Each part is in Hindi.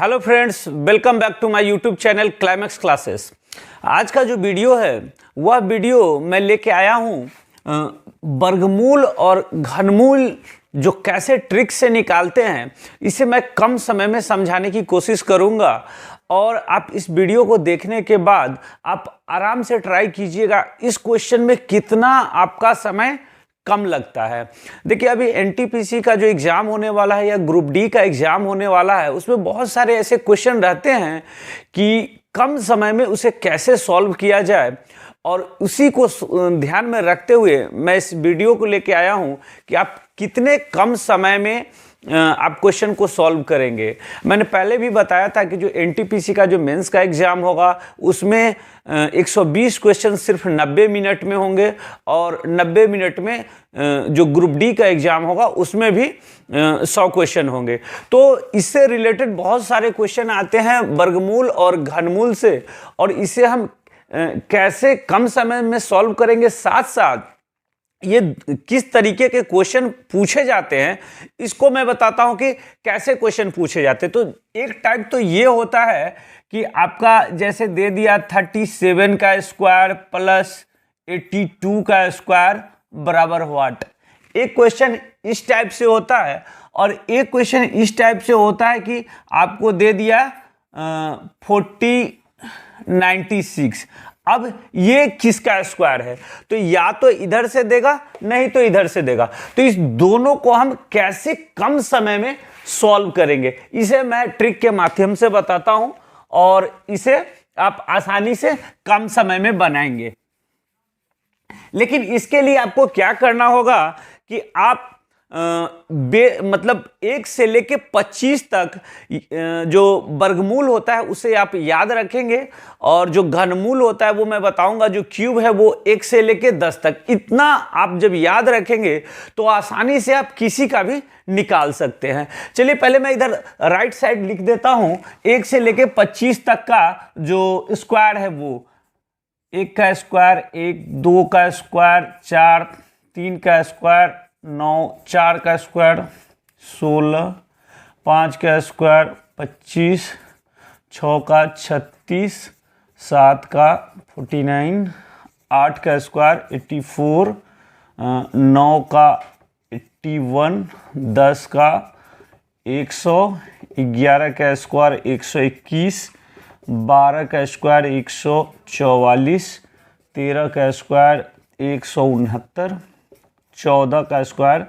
Hello friends, welcome back to my YouTube channel climax classes. आज का जो वीडियो है वह वीडियो मैं लेके आया हूँ वर्गमूल और घनमूल जो कैसे ट्रिक से निकालते हैं, इसे मैं कम समय में समझाने की कोशिश करूँगा। और आप इस वीडियो को देखने के बाद आप आराम से ट्राई कीजिएगा इस क्वेश्चन में कितना आपका समय कम लगता है। देखिए, अभी एनटीपीसी का जो एग्ज़ाम होने वाला है या ग्रुप डी का एग्ज़ाम होने वाला है, उसमें बहुत सारे ऐसे क्वेश्चन रहते हैं कि कम समय में उसे कैसे सॉल्व किया जाए, और उसी को ध्यान में रखते हुए मैं इस वीडियो को लेके आया हूं कि आप कितने कम समय में आप क्वेश्चन को सॉल्व करेंगे। मैंने पहले भी बताया था कि जो एनटीपीसी का जो मेंस का एग्ज़ाम होगा उसमें 120 क्वेश्चन सिर्फ 90 मिनट में होंगे, और 90 मिनट में जो ग्रुप डी का एग्ज़ाम होगा उसमें भी 100 क्वेश्चन होंगे। तो इससे रिलेटेड बहुत सारे क्वेश्चन आते हैं वर्गमूल और घनमूल से, और इसे हम कैसे कम समय में सॉल्व करेंगे, साथ साथ ये किस तरीके के क्वेश्चन पूछे जाते हैं इसको मैं बताता हूं कि कैसे क्वेश्चन पूछे जाते हैं। तो एक टाइप तो ये होता है कि आपका जैसे दे दिया 37 का स्क्वायर प्लस 82 का स्क्वायर बराबर व्हाट। एक क्वेश्चन इस टाइप से होता है, और एक क्वेश्चन इस टाइप से होता है कि आपको दे दिया 4096। अब ये किसका स्क्वायर है, तो या तो इधर से देगा नहीं तो इधर से देगा। तो इस दोनों को हम कैसे कम समय में सॉल्व करेंगे, इसे मैं ट्रिक के माध्यम से बताता हूं, और इसे आप आसानी से कम समय में बनाएंगे। लेकिन इसके लिए आपको क्या करना होगा कि आप मतलब 1 से लेके 25 तक जो वर्गमूल होता है उसे आप याद रखेंगे, और जो घनमूल होता है वो मैं बताऊंगा, जो क्यूब है वो 1 से लेके 10 तक। इतना आप जब याद रखेंगे तो आसानी से आप किसी का भी निकाल सकते हैं। चलिए पहले मैं इधर राइट साइड लिख देता हूं 1 से लेके 25 तक का जो स्क्वायर है वो 1 का स्क्वायर 1, 2 का स्क्वायर 4, 3 का स्क्वायर 9, 4 का स्क्वायर 16, 5 का स्क्वायर 25, 6 का 36, 7 का 49, 8 का स्क्वायर 84, 9 का 81, 10 का 100, 11 का स्क्वायर 121, 12 का स्क्वायर 144, 13 का स्क्वायर 169, 14 का स्क्वायर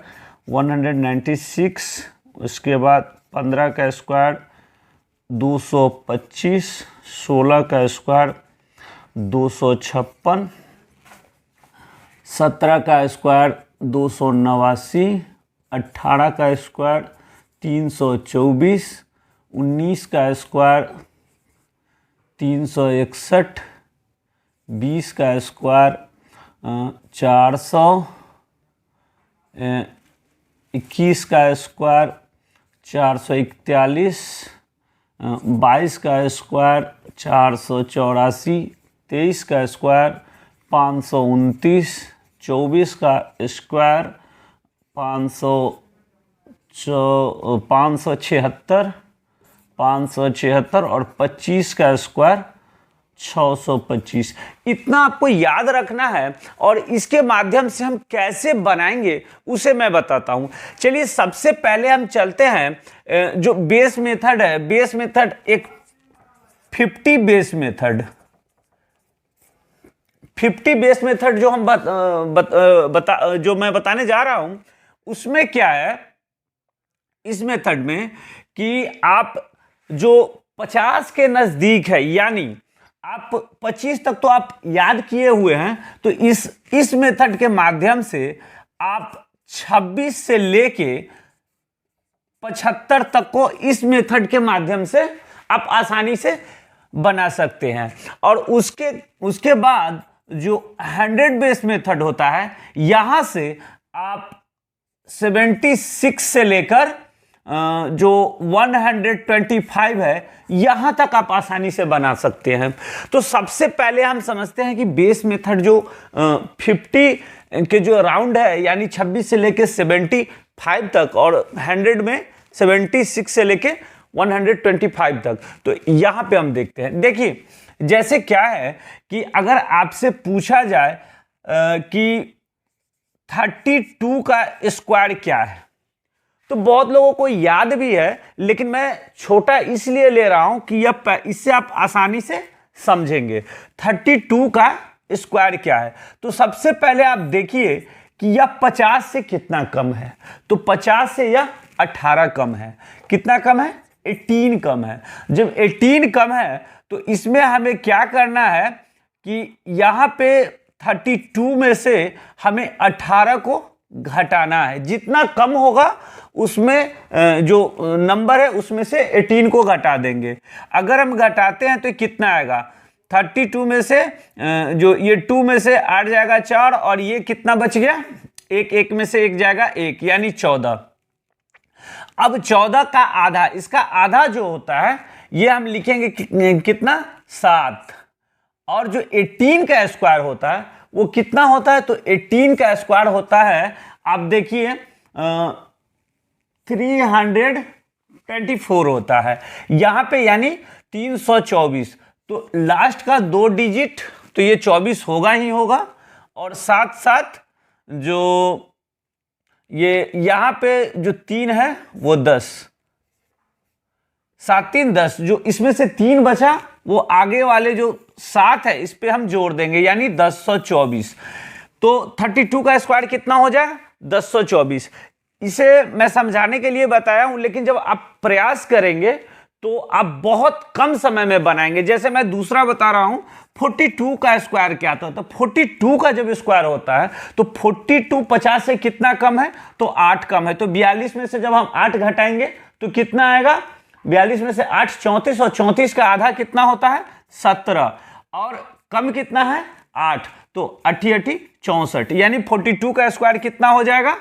196, उसके बाद 15 का स्क्वायर 225, 16 का स्क्वायर 256, 17 का स्क्वायर 289, 18 का स्क्वायर 324, 19 का स्क्वायर 361, 20 का स्क्वायर 400, 21 का स्क्वायर 441, 22 का स्क्वायर 484, 23 का स्क्वायर 529, 24 का स्क्वायर 576, और 25 का स्क्वायर 625। इतना आपको याद रखना है, और इसके माध्यम से हम कैसे बनाएंगे उसे मैं बताता हूं। चलिए सबसे पहले हम चलते हैं जो बेस मेथड है। बेस मेथड एक 50 बेस मेथड, 50 बेस मेथड जो हम जो मैं बताने जा रहा हूं उसमें क्या है, इस मेथड में कि आप जो 50 के नजदीक है, यानी आप 25 तक तो आप याद किए हुए हैं, तो इस मेथड के माध्यम से आप 26 से लेके 75 तक को इस मेथड के माध्यम से आप आसानी से बना सकते हैं। और उसके बाद जो 100 बेस मेथड होता है, यहां से आप 76 से लेकर जो 125 है यहां तक आप आसानी से बना सकते हैं। तो सबसे पहले हम समझते हैं कि बेस मेथड जो 50 के जो राउंड है, यानी 26 से लेके 75 तक, और 100 में 76 से लेके 125 तक। तो यहाँ पे हम देखते हैं, देखिए जैसे क्या है कि अगर आपसे पूछा जाए कि 32 का स्क्वायर क्या है, तो बहुत लोगों को याद भी है, लेकिन मैं छोटा इसलिए ले रहा हूं कि इससे आप आसानी से समझेंगे 32 का स्क्वायर क्या है। तो सबसे पहले आप देखिए कि यह 50 से कितना कम है, तो 50 से यह 18 कम है। कितना कम है? 18 कम है। जब 18 कम है तो इसमें हमें क्या करना है कि यहां पे 32 में से हमें 18 को घटाना है। जितना कम होगा उसमें जो नंबर है उसमें से 18 को घटा देंगे। अगर हम घटाते हैं तो कितना आएगा? 32 में से जो ये 2 में से 8 जाएगा 4, और ये कितना बच गया? एक में से 1 जाएगा 1, यानी 14। अब 14 का आधा, इसका आधा जो होता है ये हम लिखेंगे कितना? 7। और जो 18 का स्क्वायर होता है वो कितना होता है? तो 18 का स्क्वायर होता है, आप देखिए 324 होता है यहां पे, यानी 324। तो लास्ट का 2 डिजिट तो ये 24 होगा ही होगा, और साथ साथ जो ये यहां पे जो 3 है वो 10, 7 3 10, जो इसमें से 3 बचा वो आगे वाले जो 7 है इस पे हम जोड़ देंगे, यानी 1024। तो 32 का स्क्वायर कितना हो जाएगा? 1024। इसे मैं समझाने के लिए बताया हूं, लेकिन जब आप प्रयास करेंगे तो आप बहुत कम समय में बनाएंगे। जैसे मैं दूसरा बता रहा हूं, 42 का स्क्वायर क्या था? तो 42 का जब स्क्वायर होता है तो 42 50 से कितना कम है? तो 8 कम है। तो 42 में से जब हम 8 घटाएंगे तो कितना आएगा? 42 में से 8 34, और 34 का आधा कितना होता है? 17, और कम कितना है? 8। तो 8 8 64, यानी 42 का स्क्वायर कितना हो जाएगा?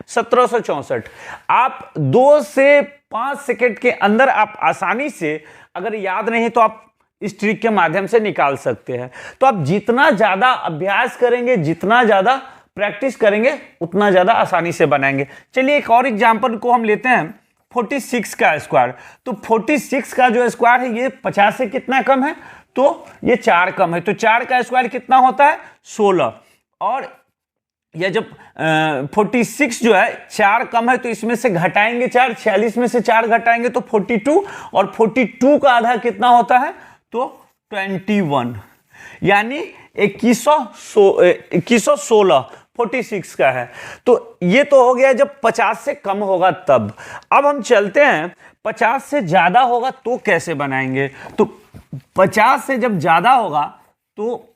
1764। आप 2 से 5 सेकंड के अंदर आप आसानी से, अगर याद नहीं तो आप इस ट्रिक के माध्यम से निकाल सकते हैं। तो आप जितना ज्यादा अभ्यास करेंगे, जितना ज्यादा प्रैक्टिस करेंगे, उतना ज्यादा आसानी से बनाएंगे। चलिए एक और एग्जांपल को हम लेते हैं, 46 का स्क्वायर। तो 46 का जो स्क्वायर है ये 50 से कितना कम है? तो ये 4 कम है। तो 4 का स्क्वायर कितना होता है? 16। और यह जब 46 जो है 4 कम है तो इसमें से घटाएंगे 4, 46 में से 4 घटाएंगे तो 42, और 42 का आधा कितना होता है? तो 21, यानी 2116 46 का है। तो ये तो हो गया जब 50 से कम होगा तब। अब हम चलते हैं 50 से ज्यादा होगा तो कैसे बनाएंगे। तो 50 से जब ज्यादा होगा तो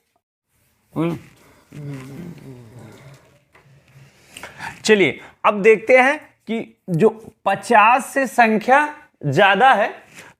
चलिए अब देखते हैं कि जो 50 से संख्या ज्यादा है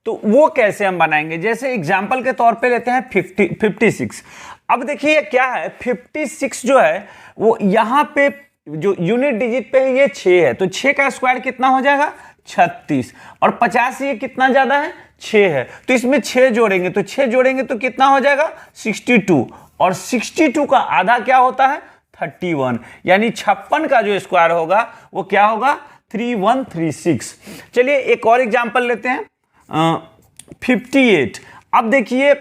तो वो कैसे हम बनाएंगे। जैसे एग्जांपल के तौर पे लेते हैं 56। अब देखिए क्या है, 56 जो है वो यहां पे जो यूनिट डिजिट पे ये 6 है, तो 6 का स्क्वायर कितना हो जाएगा? 36। और 50 से ये कितना ज्यादा है? 6 है, तो इसमें 6 जोड़ेंगे, तो 6 जोड़ेंगे तो कितना हो जाएगा? 62। और 62 का आधा क्या होता है? 31, यानी 56 का जो स्क्वायर होगा वो क्या होगा? 3136। चलिए एक और एग्जांपल लेते हैं, 58। अब देखिए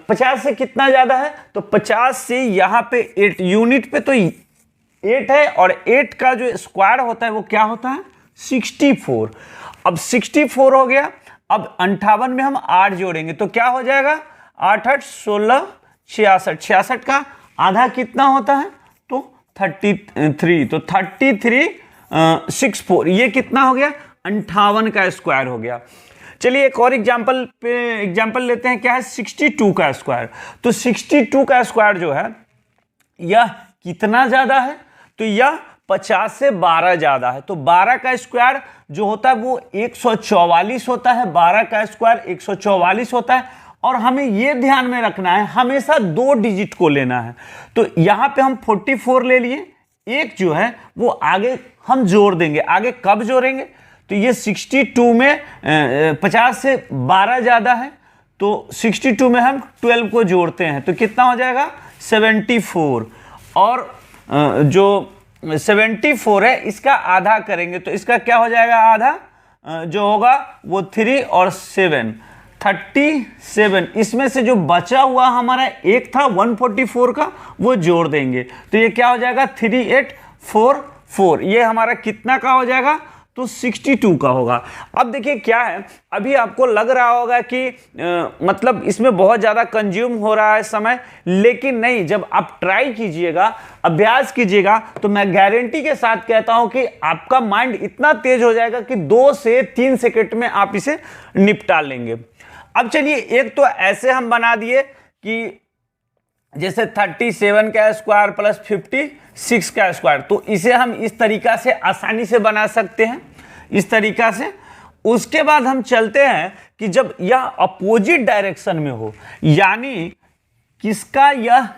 50 से कितना ज्यादा है? तो 50 से यहां पे 8 यूनिट पे तो 8 है, और 8 का जो स्क्वायर होता है वो क्या होता है? 64। अब 64 हो गया। अब 58 में हम 8 जोड़ेंगे तो क्या हो जाएगा? 8 8 16 66। 66 का आधा कितना होता है? तो 33। तो 3364, ये कितना हो गया? 58 का स्क्वायर हो गया। चलिए एक और एग्जांपल लेते हैं, क्या है? 62 का स्क्वायर। तो 62 का स्क्वायर जो है यह कितना ज्यादा है? तो यह 50 से 12 ज्यादा है। तो 12 का स्क्वायर जो होता है वो 144 होता है। 12 का स्क्वायर 144 होता है, और हमें यह ध्यान में रखना है हमेशा 2 डिजिट को लेना है। तो यहां पे हम 44 ले लिए, एक जो है वो आगे हम जोड़ देंगे। आगे कब जोड़ेंगे? तो ये 62 में 50 से 12 ज्यादा है, तो 62 में हम 12 को जोड़ते हैं तो कितना हो जाएगा? 74। और जो 74 है इसका आधा करेंगे तो इसका क्या हो जाएगा? आधा जो होगा वो 3 और 7, 37। इसमें से जो बचा हुआ हमारा एक था 144 का, वो जोड़ देंगे तो ये क्या हो जाएगा 3844। ये हमारा कितना का हो जाएगा तो 62 का होगा। अब देखिए क्या है, अभी आपको लग रहा होगा कि मतलब इसमें बहुत ज़्यादा कंज्यूम हो रहा है समय, लेकिन नहीं, जब आप ट्राई कीजिएगा, अभ्यास कीजिएगा, तो मैं गारंटी के साथ कहता हूं कि आपका माइंड इतना तेज हो जाएगा कि 2 से 3 सेकंड में आप इसे निपटा लेंगे। अब चलिए, एक तो ऐसे हम बना दिए कि जैसे 37 का स्क्वायर प्लस 56 का स्क्वायर, तो इसे हम इस तरीका से आसानी से बना सकते हैं, इस तरीका से। उसके बाद हम चलते हैं कि जब यह अपोजिट डायरेक्शन में हो, यानी किसका यह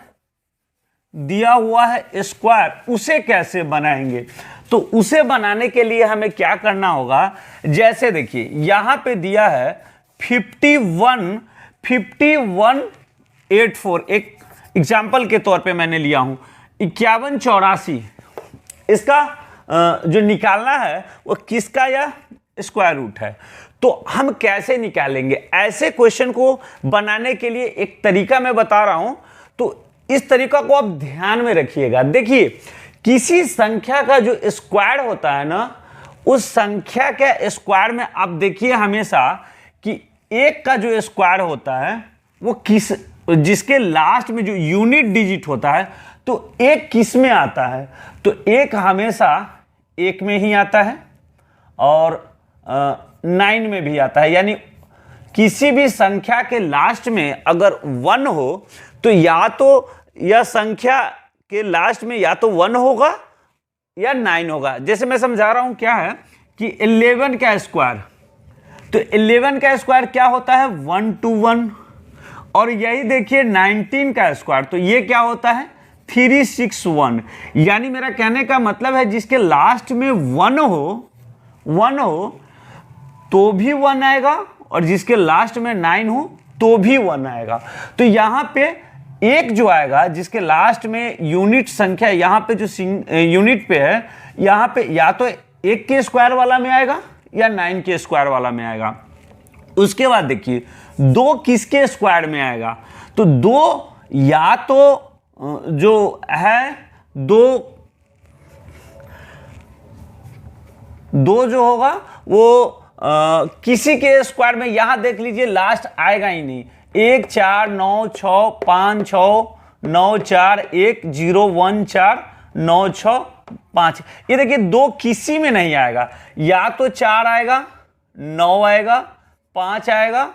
दिया हुआ है स्क्वायर, उसे कैसे बनाएंगे। तो उसे बनाने के लिए हमें क्या करना होगा, जैसे देखिए यहां पे दिया है 5184, एक एग्जाम्पल के तौर पे मैंने लिया हूं 5184, इसका जो निकालना है वो किसका या स्क्वायर रूट है। तो हम कैसे निकालेंगे, ऐसे क्वेश्चन को बनाने के लिए एक तरीका मैं बता रहा हूं, तो इस तरीका को आप ध्यान में रखिएगा। देखिए, किसी संख्या का जो स्क्वायर होता है ना, उस संख्या के स्क्वायर में आप देखिए हमेशा कि एक का जो स्क्वायर होता है वो जिसके लास्ट में जो यूनिट डिजिट होता है, तो एक किस में आता है, तो एक हमेशा एक में ही आता है और 9 में भी आता है। यानी किसी भी संख्या के लास्ट में अगर 1 हो, तो या तो यह संख्या के लास्ट में या तो 1 होगा या 9 होगा। जैसे मैं समझा रहा हूं क्या है कि 11 का स्क्वायर, तो 11 का स्क्वायर क्या होता है 121, और यही देखिए 19 का स्क्वायर, तो ये क्या होता है 361। यानी मेरा कहने का मतलब है जिसके लास्ट में 1 हो तो भी 1 आएगा, और जिसके लास्ट में 9 हो तो भी 1 आएगा। तो यहां पे एक जो आएगा जिसके लास्ट में यूनिट संख्या, यहां पे जो यूनिट पे है, यहां पे या तो 1 के स्क्वायर वाला में आएगा या 9 के स्क्वायर वाला में आएगा। उसके बाद देखिए 2 किसके स्क्वायर में आएगा, तो 2 या तो जो है 2 जो होगा वो किसी के स्क्वायर में, यहां देख लीजिए लास्ट आएगा ही नहीं, 1 4 9 6 5 6 9 4 1 0 1 4 9 6 5, ये देखिए 2 किसी में नहीं आएगा, या तो 4 आएगा, 9 आएगा, 5 आएगा,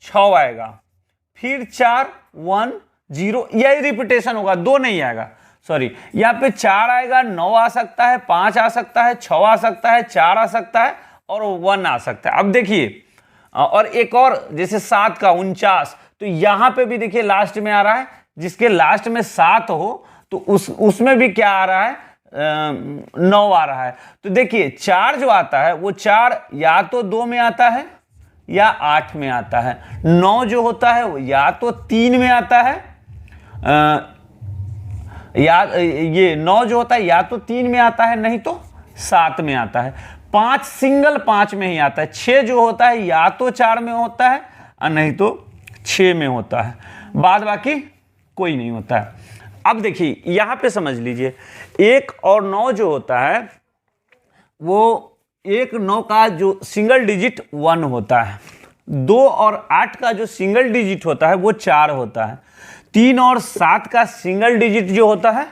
6 आएगा, फिर 4 1 0, यही रिपीटेशन होगा, 2 नहीं आएगा। सॉरी, यहां पे 4 आएगा, 9 आ सकता है, 5 आ सकता है, 6 आ सकता है, 4 आ सकता है और 1 आ सकता है। अब देखिए, और एक और जैसे 7 का 49, तो यहां पे भी देखिए लास्ट में आ रहा है, जिसके लास्ट में 7 हो तो उसमें भी क्या आ रहा है 9 आ रहा है। तो देखिए 4 जो आता है वो 4 या तो 2 में आता है या 8 में आता है। 9 जो होता है वो या तो 3 में आता है, या ये 9 जो होता है या तो 3 में आता है, नहीं तो 7 में आता है। 5 सिंगल 5 में ही आता है। 6 जो होता है या तो 4 में होता है और नहीं तो 6 में होता है, बाद बाकी कोई नहीं होता है। अब देखिए यहां पे समझ लीजिए, 1 और 9 जो होता है वो 1 9 का जो सिंगल डिजिट 1 होता है, 2 और 8 का जो सिंगल डिजिट होता है वो 4 होता है, 3 और 7 का सिंगल डिजिट जो होता है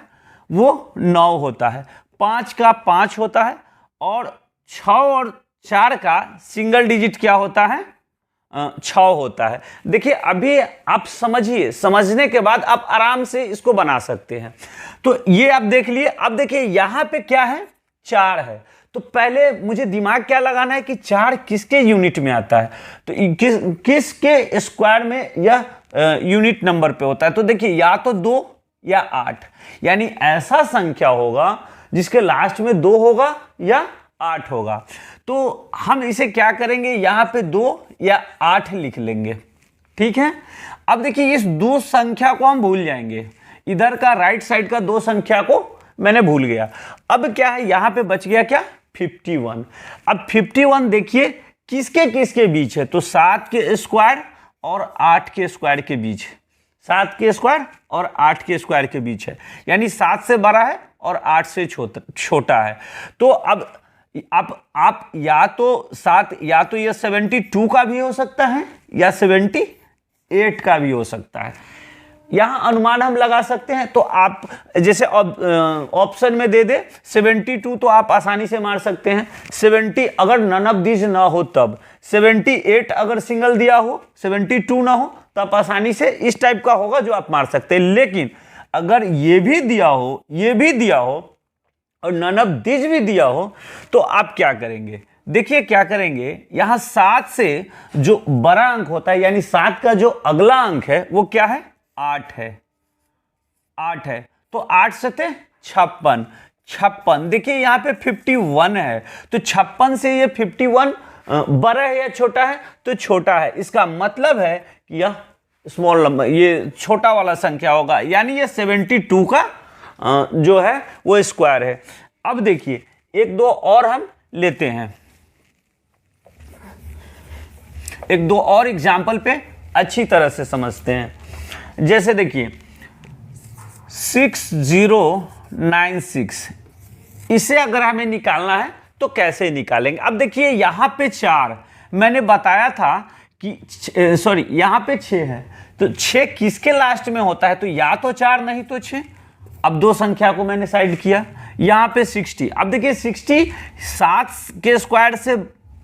वो 9 होता है, 5 का 5 होता है, और 6 और 4 का सिंगल डिजिट क्या होता है 6 होता है। देखिए अभी आप समझिए, समझने के बाद आप आराम से इसको बना सकते हैं। तो ये आप देख लिए। अब देखिए यहां पे क्या है 4 है, तो पहले मुझे दिमाग क्या लगाना है कि 4 किसके यूनिट में आता है, तो किसके स्क्वायर में यह यूनिट नंबर पे होता है। तो देखिए या तो 2 या 8, यानी ऐसा संख्या होगा जिसके लास्ट में 2 होगा या 8 होगा। तो हम इसे क्या करेंगे, यहां पे 2 या 8 लिख लेंगे, ठीक है। अब देखिए इस 2 संख्या को हम भूल जाएंगे, इधर का राइट साइड का 2 संख्या को मैंने भूल गया। अब क्या है, यहां पे बच गया क्या 51। अब 51 देखिए किसके किसके बीच है, तो 7 के स्क्वायर और 8 के स्क्वायर के बीच है। 7 के स्क्वायर और 8 के स्क्वायर के बीच है, यानी 7 से बड़ा है और 8 से छोटा है। तो अब आप या तो 7 या तो ये 72 का भी हो सकता है या 78 का भी हो सकता है। यहां अनुमान हम लगा सकते हैं। तो आप जैसे ऑप्शन में दे दे 72, तो आप आसानी से मार सकते हैं। 70 अगर नन ऑफ दिस ना हो तब, 78 अगर सिंगल दिया हो, 72 ना हो, तो आप आसानी से इस टाइप का होगा जो आप मार सकते हैं। लेकिन अगर ये भी दिया हो, ये भी दिया हो और नन ऑफ दिस भी दिया हो, तो आप क्या करेंगे? देखिए क्या करेंगे, यहां 7 से जो बड़ा अंक होता है, यानी 7 का जो अगला अंक है वो क्या है? 8 है। 8 है तो 8 से 56। देखिए यहां पे 51 है, तो 56 से ये 51 बड़ा है या छोटा है? तो छोटा है। इसका मतलब है कि यह स्मॉल नंबर, ये छोटा वाला संख्या होगा, यानी ये 72 का जो है वो स्क्वायर है। अब देखिए एक दो और हम लेते हैं, एक दो और एग्जाम्पल पे अच्छी तरह से समझते हैं। जैसे देखिए 6096, इसे अगर हमें निकालना है तो कैसे निकालेंगे? अब देखिए यहां पे 4 मैंने बताया था कि सॉरी यहां पे 6 है, तो 6 किसके लास्ट में होता है? तो या तो 4 नहीं तो 6। अब दो संख्या को मैंने साइड किया। यहां पे 60, अब देखिए 60 7 के स्क्वायर से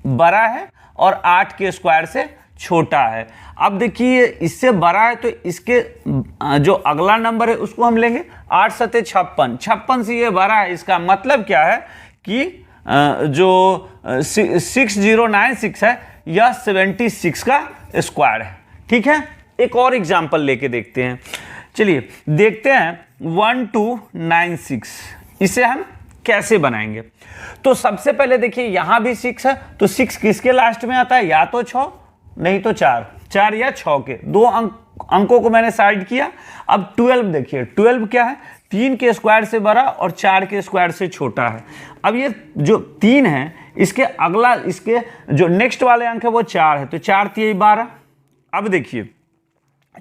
बड़ा है और 8 के स्क्वायर से छोटा है। अब देखिए इससे बड़ा है तो इसके जो अगला नंबर है उसको हम लेंगे। 8 सते 56, 56 से ये बड़ा है। इसका मतलब क्या है कि जो 6096 है यह 76 का स्क्वायर है। ठीक है, एक और एग्जांपल लेके देखते हैं। चलिए देखते हैं 1296, इसे हम कैसे बनाएंगे? तो सबसे पहले देखिए यहां भी 6 है, तो 6 किसके लास्ट में आता है? या तो 6 नहीं तो 4 या 6 के दो अंकों को मैंने साइड किया। अब 12 देखिए, 12 क्या है? 3 के स्क्वायर से बड़ा और 4 के स्क्वायर से छोटा है। अब ये जो 3 है इसके अगला, इसके जो नेक्स्ट वाले अंक है वो 4 है, तो 4 तिहाई 12। अब देखिए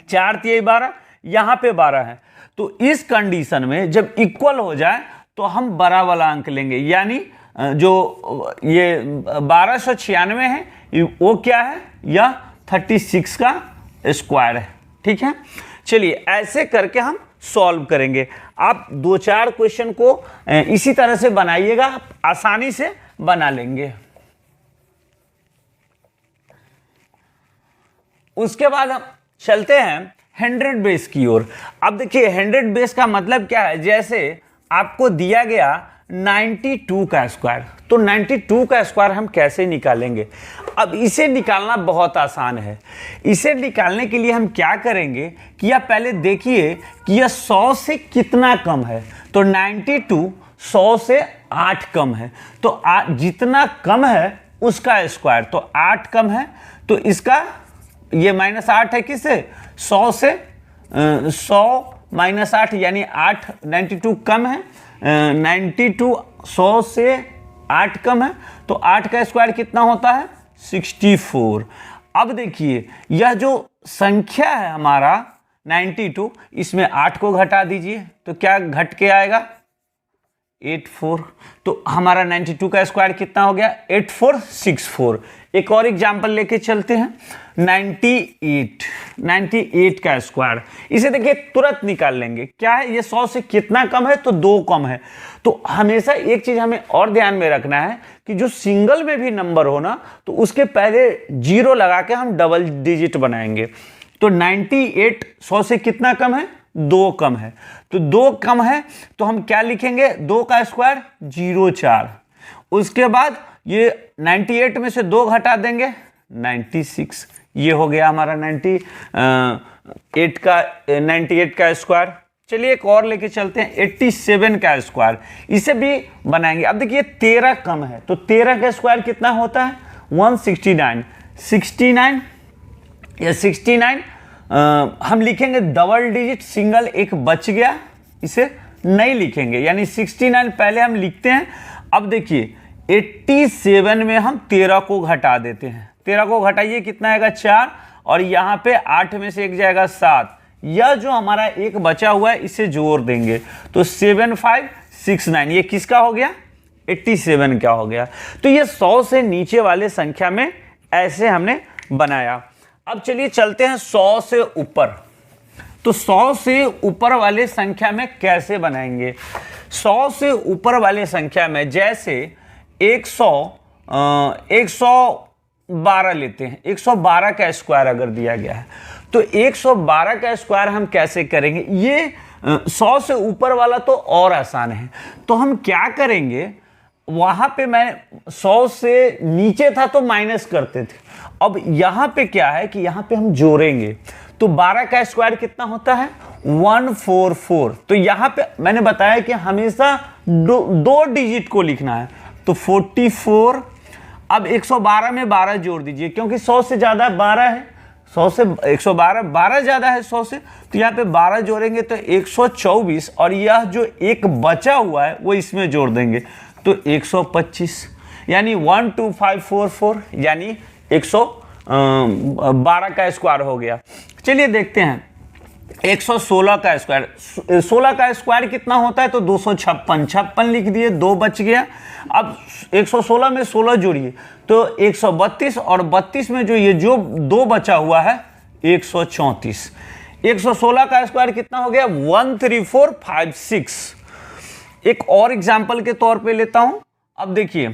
4 तिहाई 12, यहां पे 12 है, तो इस कंडीशन में जब इक्वल हो जाए तो हम बड़ा वाला अंक लेंगे, यानी जो ये 1296 है वो क्या है? यह 36 का स्क्वायर है। ठीक है, चलिए ऐसे करके हम सॉल्व करेंगे। आप 2-4 क्वेश्चन को इसी तरह से बनाइएगा, आसानी से बना लेंगे। उसके बाद हम चलते हैं 100 बेस की ओर। अब देखिए 100 बेस का मतलब क्या है? जैसे आपको दिया गया 92 का स्क्वायर, तो 92 का स्क्वायर हम कैसे निकालेंगे? अब इसे निकालना बहुत आसान है। इसे निकालने के लिए हम क्या करेंगे कि आप पहले देखिए कि यह 100 से कितना कम है। तो 92 100 से 8 कम है, तो जितना कम है उसका स्क्वायर, तो 8 कम है, तो इसका ये -8 है किससे? 100 से 100 -8 यानी 8, 92 कम है, 92 100 से 8 कम है, तो 8 का स्क्वायर कितना होता है? 64। अब देखिए यह जो संख्या है हमारा 92, इसमें 8 को घटा दीजिए तो क्या घट के आएगा? 84। तो हमारा 92 का स्क्वायर कितना हो गया? 8464। एक और एग्जाम्पल लेके चलते हैं 98 का स्क्वायर। इसे देखिए तुरंत निकाल लेंगे। क्या है ये? 100 से कितना कम है? तो 2 कम है। तो हमेशा एक चीज हमें और ध्यान में रखना है कि जो सिंगल में भी नंबर हो ना, तो उसके पहले 0 लगा के हम डबल डिजिट बनाएंगे। तो 98 100 से कितना कम है? 2 कम है। तो 2 कम है तो हम क्या लिखेंगे? 2 का स्क्वायर 04। उसके बाद ये 98 में से 2 घटा देंगे 96। ये हो गया हमारा 98 का स्क्वायर। चलिए एक और लेके चलते हैं 87 का स्क्वायर। इसे भी बनाएंगे। अब देखिए 13 कम है, तो 13 का स्क्वायर कितना होता है? 169। 69 या 69 हम लिखेंगे डबल डिजिट, सिंगल एक बच गया, इसे नहीं लिखेंगे, यानी 69 पहले हम लिखते हैं। अब देखिए 87 में हम 13 को घटा देते हैं। 13 को घटाइए, कितना आएगा 4, और यहाँ पे 8 में से एक जाएगा 7। यह जो हमारा एक बचा हुआ है इसे जोड़ देंगे तो 7569, ये किसका हो गया 87 क्या हो गया। तो ये 100 से नीचे वाले संख्या में ऐसे हमने बनाया। अब चलिए चलते हैं 100 से ऊपर। तो 100 से ऊपर वाले संख्या में कैसे बनाएंगे। 100 से ऊपर वाले संख्या में जैसे 112 लेते हैं। 112 का स्क्वायर अगर दिया गया है तो 112 का स्क्वायर हम कैसे करेंगे। ये 100 से ऊपर वाला तो और आसान है। तो हम क्या करेंगे, वहां पे मैं 100 से नीचे था तो माइनस करते थे, अब यहां पे क्या है कि यहां पे हम जोड़ेंगे। तो 12 का स्क्वायर कितना होता है 144। तो यहां पे मैंने बताया कि हमेशा दो डिजिट को लिखना है। तो 44, अब 112 में 12 जोड़ दीजिए क्योंकि 100 से ज्यादा 12 है, 100 से 112 12 ज्यादा है 100 से, तो यहाँ पे 12 जोड़ेंगे तो 124, और यह जो एक बचा हुआ है वो इसमें जोड़ देंगे तो 125, यानी 12544, यानी 112 का स्क्वायर हो गया। चलिए देखते हैं 116 का स्क्वायर। 16 का स्क्वायर कितना होता है तो 256, 56 लिख दिए, 2 बच गया। अब 116 में 16 जोड़िए तो 132, और 32 में जो ये जो 2 बचा हुआ है 134। 116 का स्क्वायर कितना हो गया 13456। एक और एग्जाम्पल के तौर पे लेता हूं। अब देखिए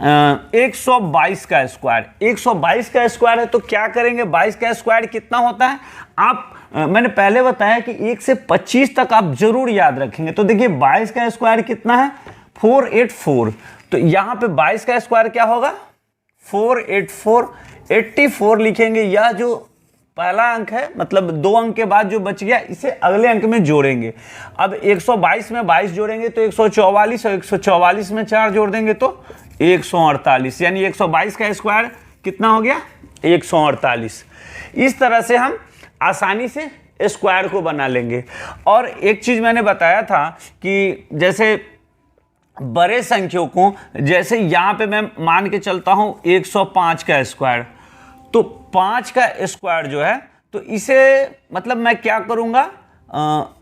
122 का स्क्वायर। 122 का स्क्वायर है तो क्या करेंगे, 22 का स्क्वायर कितना होता है आप मैंने पहले बताया कि 1 से 25 तक आप जरूर याद रखेंगे। तो देखिए 22 का स्क्वायर कितना है 484। तो यहां पे 22 का स्क्वायर क्या होगा 484, 84 लिखेंगे। यह जो पहला अंक है मतलब 2 अंक के बाद जो बच गया इसे अगले अंक में जोड़ेंगे। अब 122 में 22 जोड़ेंगे तो 144, और 144 में 4 जोड़ देंगे तो 148, यानी 122 का स्क्वायर कितना हो गया 148। इस तरह से हम आसानी से स्क्वायर को बना लेंगे। और एक चीज मैंने बताया था कि जैसे बड़े संख्याओं को, जैसे यहां पे मैं मान के चलता हूं 105 का स्क्वायर, तो 5 का स्क्वायर जो है तो इसे मतलब मैं क्या करूंगा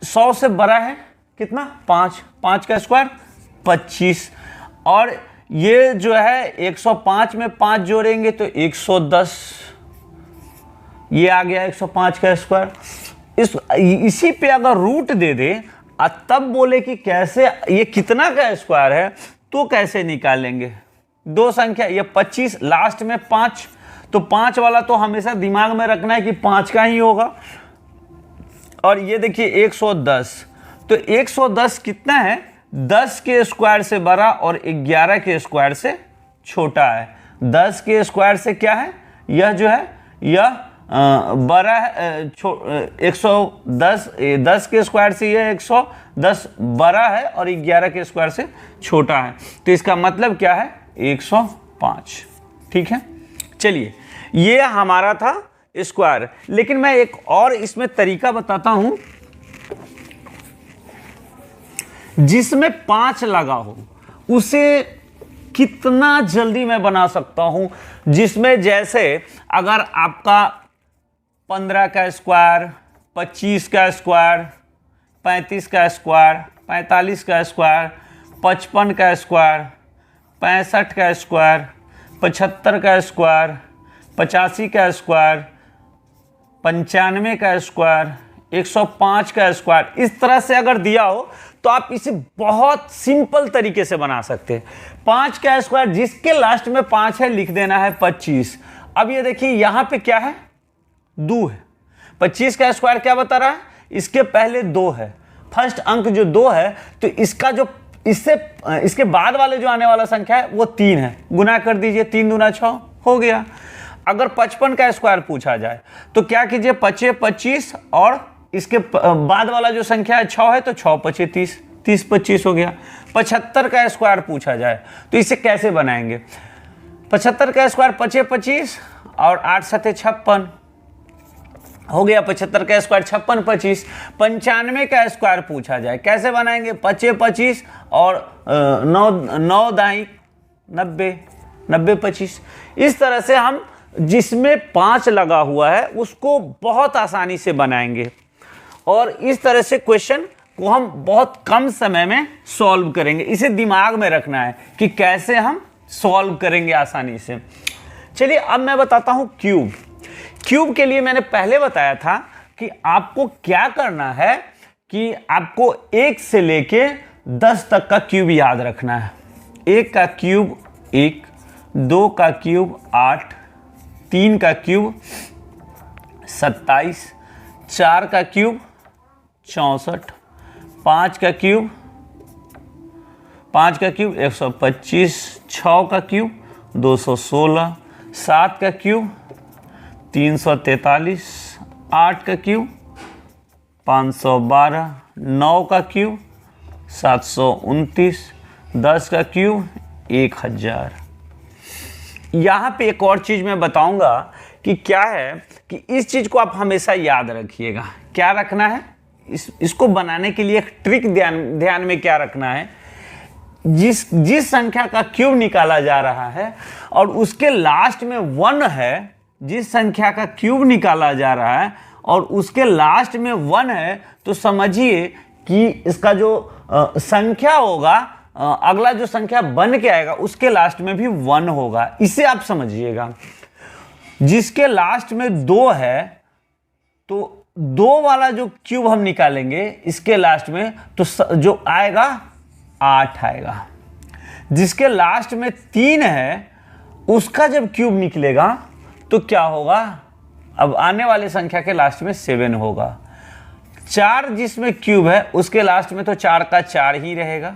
100 से बड़ा है कितना 5, 5 का स्क्वायर 25, और ये जो है 105 में 5 जोड़ेंगे तो 110, ये आ गया 105 का स्क्वायर। इसी पे अगर रूट दे दे तब बोले कि कैसे ये कितना का स्क्वायर है तो कैसे निकालेंगे। 2 संख्या, ये 25 लास्ट में 5, तो 5 वाला तो हमेशा दिमाग में रखना है कि 5 का ही होगा। और ये देखिए 110, तो 110 कितना है 10 के स्क्वायर से बड़ा और 11 के स्क्वायर से छोटा है। 10 के स्क्वायर से क्या है यह जो है यह बड़ा है 110, 10 के स्क्वायर से यह 110 बड़ा है और 11 के स्क्वायर से छोटा है। तो इसका मतलब क्या है 105। ठीक है, चलिए ये हमारा था स्क्वायर। लेकिन मैं एक और इसमें तरीका बताता हूं जिसमें 5 लगा हो, उसे कितना जल्दी मैं बना सकता हूं। जिसमें जैसे अगर आपका 15 का स्क्वायर, 25 का स्क्वायर, 35 का स्क्वायर, 45 का स्क्वायर, 55 का स्क्वायर, 65 का स्क्वायर, 75 का स्क्वायर, 85 का स्क्वायर, 95 का स्क्वायर, 105 का स्क्वायर, इस तरह से अगर दिया हो तो आप इसे बहुत सिंपल तरीके से बना सकते हैं। 5 का स्क्वायर जिसके लास्ट में 5 है लिख देना है 25। अब ये देखिए यहां पे क्या है 2 है। 25 का स्क्वायर क्या बता रहा है इसके पहले 2 है, फर्स्ट अंक जो 2 है तो इसका जो इसके बाद वाले जो आने वाला संख्या है वो 3 है। गुना कर दीजिए, 3 दूना 6 हो गया। अगर 55 का स्क्वायर पूछा जाए तो क्या कीजिए 25 25 और इसके बाद वाला जो संख्या है 6 है तो 6 25 30, 30 25 हो गया। 75 का स्क्वायर पूछा जाए तो इसे कैसे बनाएंगे। 75 का स्क्वायर 25 25 और 8 7 56 हो गया। 75 का स्क्वायर 56 25। 95 का स्क्वायर पूछा जाए कैसे बनाएंगे 25 25 और 9 9 दाई 90, 90 25। इस तरह से हम जिसमें 5 लगा हुआ है उसको बहुत आसानी से बनाएंगे और इस तरह से क्वेश्चन को हम बहुत कम समय में सॉल्व करेंगे। इसे दिमाग में रखना है कि कैसे हम सॉल्व करेंगे आसानी से। चलिए अब मैं बताता हूं क्यूब। क्यूब के लिए मैंने पहले बताया था कि आपको क्या करना है कि आपको 1 से लेके 10 तक का क्यूब याद रखना है। 1 का क्यूब 1, 2 का क्यूब 8, 3 का क्यूब 27, 4 का क्यूब 64, 5 का क्यूब 125, 6 का क्यूब 216, 7 का क्यूब 343, 8 का क्यूब 512, 9 का क्यूब 729, 10 का क्यूब 1000। यहाँ पे एक और चीज़ मैं बताऊंगा कि क्या है कि इस चीज़ को आप हमेशा याद रखिएगा। क्या रखना है, इसको बनाने के लिए एक ट्रिक ध्यान में क्या रखना है, जिस संख्या का क्यूब निकाला जा रहा है और उसके लास्ट में 1 है, जिस संख्या का क्यूब निकाला जा रहा है और उसके लास्ट में 1 है, तो समझिए कि इसका जो संख्या होगा, अगला जो संख्या बन के आएगा उसके लास्ट में भी 1 होगा। इसे आप समझिएगा। जिसके लास्ट में 2 है तो 2 वाला जो क्यूब हम निकालेंगे इसके लास्ट में, तो जो आएगा 8 आएगा। जिसके लास्ट में 3 है उसका जब क्यूब निकलेगा तो क्या होगा, अब आने वाले संख्या के लास्ट में 7 होगा। 4 जिसमें क्यूब है उसके लास्ट में तो 4 का 4 ही रहेगा,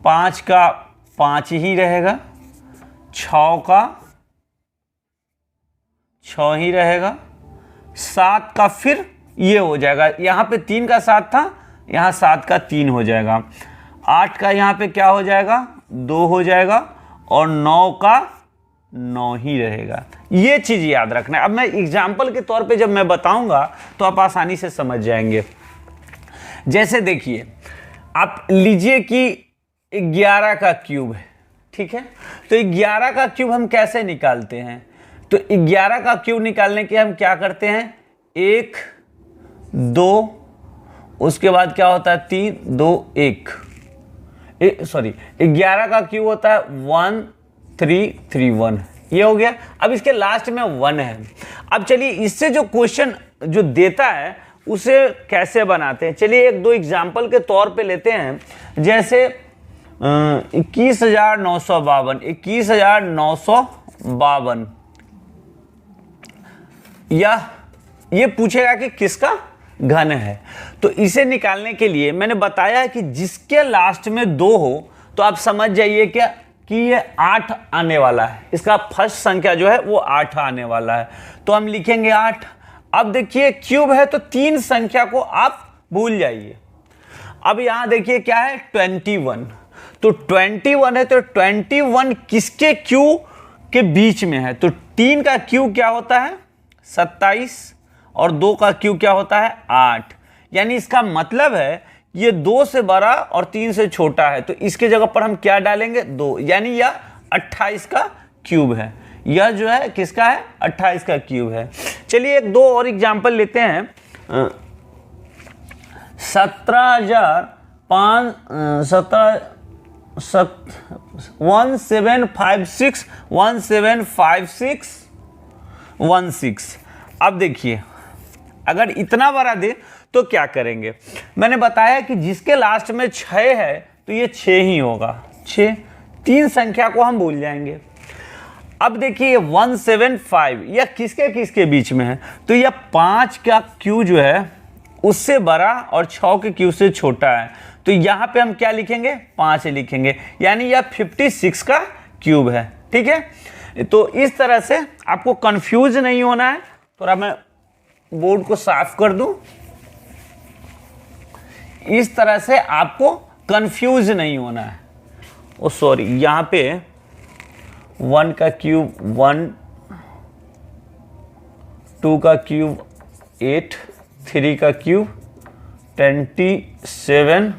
5 का 5 ही रहेगा, 6 का 6 ही रहेगा, 7 का फिर ये हो जाएगा, यहाँ पे 3 का 7 था, यहाँ 7 का 3 हो जाएगा, 8 का यहाँ पे क्या हो जाएगा 2 हो जाएगा और 9 का 9 ही रहेगा। ये चीज़ याद रखना है। अब मैं एग्जाम्पल के तौर पे जब मैं बताऊंगा तो आप आसानी से समझ जाएंगे। जैसे देखिए, आप लीजिए कि 11 का क्यूब है, ठीक है। तो 11 का क्यूब हम कैसे निकालते हैं, तो 11 का क्यूब निकालने के हम क्या करते हैं, 1 2, उसके बाद क्या होता है 3 2 1, सॉरी 11 का क्यूब होता है 1 3 3 1, ये हो गया। अब इसके लास्ट में 1 है। अब चलिए इससे जो क्वेश्चन जो देता है उसे कैसे बनाते हैं, चलिए 1-2 एग्जाम्पल के तौर पे लेते हैं। जैसे 21,952, 21,952, या ये पूछेगा कि किसका घन है। तो इसे निकालने के लिए मैंने बताया कि जिसके लास्ट में 2 हो तो आप समझ जाइए क्या कि ये 8 आने वाला है, इसका फर्स्ट संख्या जो है वो 8 आने वाला है, तो हम लिखेंगे 8। अब देखिए क्यूब है तो 3 संख्या को आप भूल जाइए। अब यहां देखिए क्या है 21, तो 21 है तो 21 किसके क्यूब के बीच में है, तो 3 का क्यूब क्या होता है 27 और 2 का क्यूब क्या होता है 8। यानी इसका मतलब है ये 2 से बड़ा और 3 से छोटा है, तो इसके जगह पर हम क्या डालेंगे 2, यानी यह 28 का क्यूब है। यह जो है किसका है 28 का क्यूब है। चलिए 1-2 और एग्जांपल लेते हैं। 1756 अब देखिए अगर इतना बड़ा दे तो क्या करेंगे, मैंने बताया कि जिसके लास्ट में 6 है तो ये 6 ही होगा, 6। 3 संख्या को हम भूल जाएंगे। अब देखिए 175 यह किसके किसके बीच में है, तो यह 5 का क्यू जो है उससे बड़ा और 6 के क्यू से छोटा है, तो यहाँ पे हम क्या लिखेंगे 5 लिखेंगे, यानी यह 56 का क्यूब है। ठीक है, तो इस तरह से आपको कंफ्यूज नहीं होना है। थोड़ा मैं बोर्ड को साफ कर दूं, इस तरह से आपको कंफ्यूज नहीं होना है। ओ सॉरी, यहाँ पे 1 का क्यूब 1, 2 का क्यूब 8, 3 का क्यूब 27,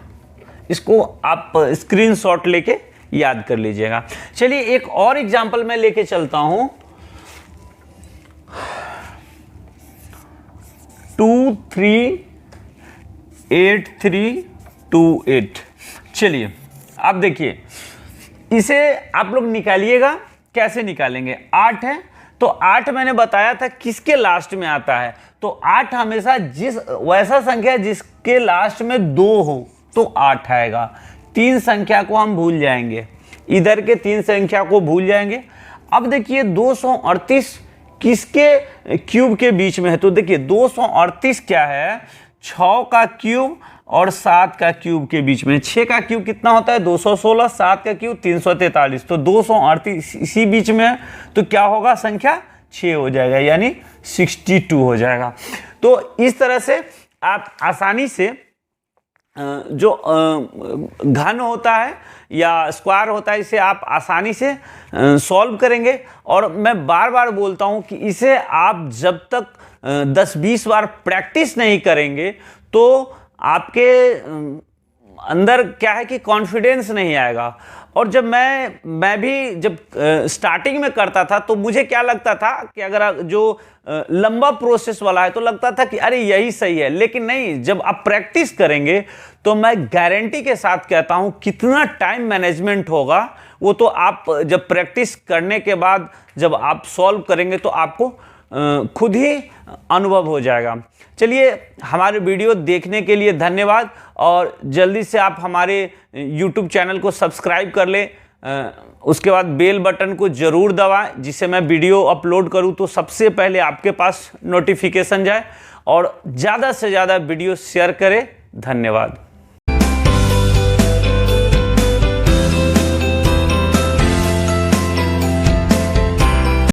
इसको आप स्क्रीनशॉट लेके याद कर लीजिएगा। चलिए एक और एग्जाम्पल मैं लेके चलता हूं। 238328। चलिए अब देखिए, इसे आप लोग निकालिएगा। कैसे निकालेंगे? 8 है तो 8 मैंने बताया था किसके लास्ट में आता है, तो 8 हमेशा वैसा संख्या जिसके लास्ट में 2 हो तो 8 आएगा। 3 संख्या को हम भूल जाएंगे, इधर के 3 संख्या को भूल जाएंगे। अब देखिए 238 किसके क्यूब के बीच में है, तो देखिए 238 क्या है, 6 का क्यूब और 7 का क्यूब के बीच में। 6 का क्यूब कितना होता है? 216, 7 का क्यूब 343, तो 238 इसी बीच में है, तो क्या होगा? संख्या 6 हो जाएगा, यानी 62 हो जाएगा। तो इस तरह से आप आसानी से जो घन होता है या स्क्वायर होता है, इसे आप आसानी से सॉल्व करेंगे। और मैं बार बार बोलता हूं कि इसे आप जब तक 10-20 बार प्रैक्टिस नहीं करेंगे तो आपके अंदर क्या है कि कॉन्फिडेंस नहीं आएगा। और जब मैं भी जब स्टार्टिंग में करता था तो मुझे क्या लगता था कि अगर जो लंबा प्रोसेस वाला है तो लगता था कि अरे यही सही है, लेकिन नहीं, जब आप प्रैक्टिस करेंगे तो मैं गारंटी के साथ कहता हूं कितना टाइम मैनेजमेंट होगा वो तो आप जब प्रैक्टिस करने के बाद जब आप सॉल्व करेंगे तो आपको खुद ही अनुभव हो जाएगा। चलिए, हमारे वीडियो देखने के लिए धन्यवाद, और जल्दी से आप हमारे YouTube चैनल को सब्सक्राइब कर लें। उसके बाद बेल बटन को ज़रूर दबाएं, जिससे मैं वीडियो अपलोड करूं तो सबसे पहले आपके पास नोटिफिकेशन जाए, और ज़्यादा से ज़्यादा वीडियो शेयर करें। धन्यवाद।